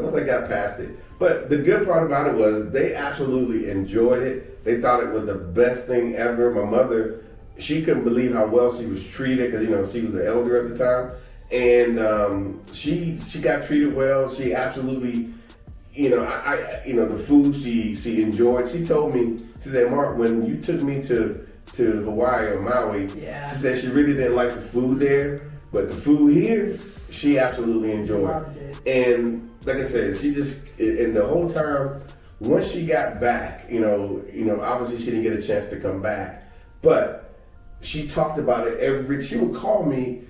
Once I got past it. But the good part about it was they absolutely enjoyed it. They thought it was the best thing ever. My mother, she couldn't believe how well she was treated because, she was an elder at the time. And she got treated well. She absolutely, the food she enjoyed. She told me, she said, Mark, when you took me to Hawaii or Maui, she said she really didn't like the food there, but the food here, she absolutely enjoyed. Loved it. And like I said, and the whole time, once she got back, obviously she didn't get a chance to come back, but she talked about it she would call me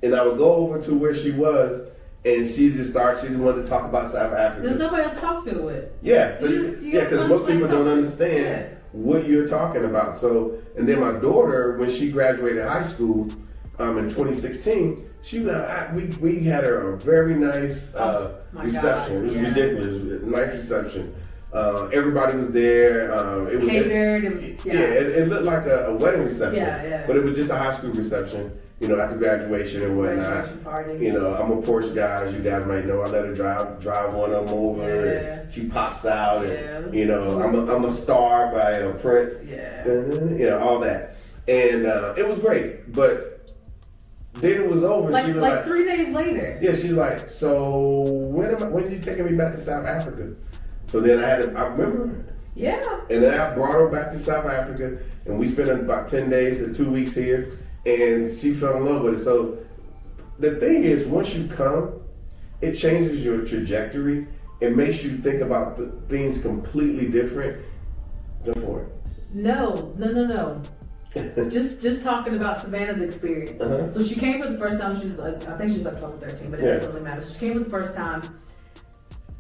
and I would go over to where she was and she just wanted to talk about South Africa. There's nobody else to talk to it with. Yeah, because most people don't understand what you're talking about. So, and then my daughter, when she graduated high school, in 2016, we had a very nice reception. It was ridiculous, nice reception. Everybody was there. It was catered. It looked like a wedding reception. Yeah. But it was just a high school reception. After graduation and whatnot. Graduation party. I'm a Porsche guy, as you guys might know. I let her drive one of them over. And she pops out, and I'm a star by Prince. Yeah. All that, and it was great, but. Then it was over. Like, she was like 3 days later. Yeah, she's like, so when are you taking me back to South Africa? So then I remember. Yeah. And then I brought her back to South Africa, and we spent about 10 days to 2 weeks here, and she fell in love with it. So the thing is, once you come, it changes your trajectory. It makes you think about things completely different. Go for it. No. just talking about Savannah's experience. So she came for the first time. I think she was like 12 or 13, but it doesn't really matter. So she came for the first time,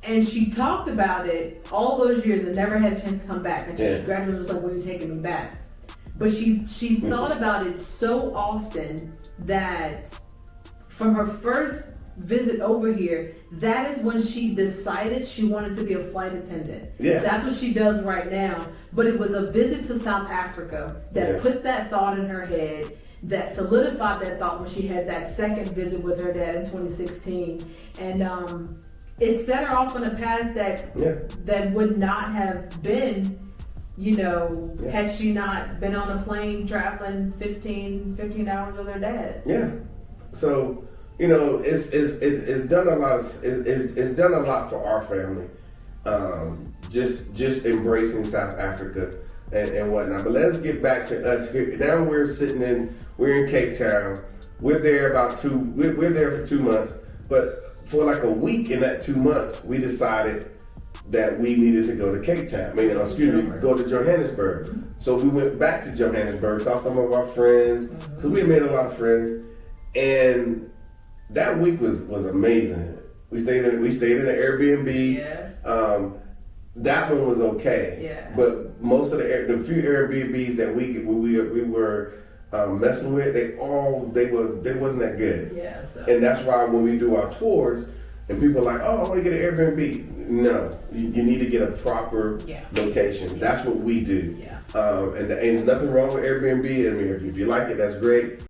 and she talked about it all those years and never had a chance to come back until she graduated. Was like, "When are you taking me back?" But she thought about it so often that from her first visit over here, that is when she decided she wanted to be a flight attendant. Yeah. That's what she does right now. But it was a visit to South Africa that put that thought in her head, that solidified that thought when she had that second visit with her dad in 2016. And it set her off on a path that would not have been, had she not been on a plane traveling 15 hours with her dad. Yeah. So, it's done a lot. It's done a lot for our family. Just embracing South Africa and whatnot. But let's get back to us here. Now we're in Cape Town. We're there we're there for 2 months. But for like a week in that 2 months, we decided that we needed to go to Cape Town. Go to Johannesburg. So we went back to Johannesburg, saw some of our friends, because we had made a lot of friends. And that week was amazing. We stayed in an Airbnb. Yeah. That one was okay. Yeah. But most of the few Airbnbs that we were messing with, they wasn't that good. Yeah. So. And that's why when we do our tours, and people are like, "Oh, I want to get an Airbnb." No, you need to get a proper location. That's what we do. Yeah. And there's nothing wrong with Airbnb. I mean, if you like it, that's great.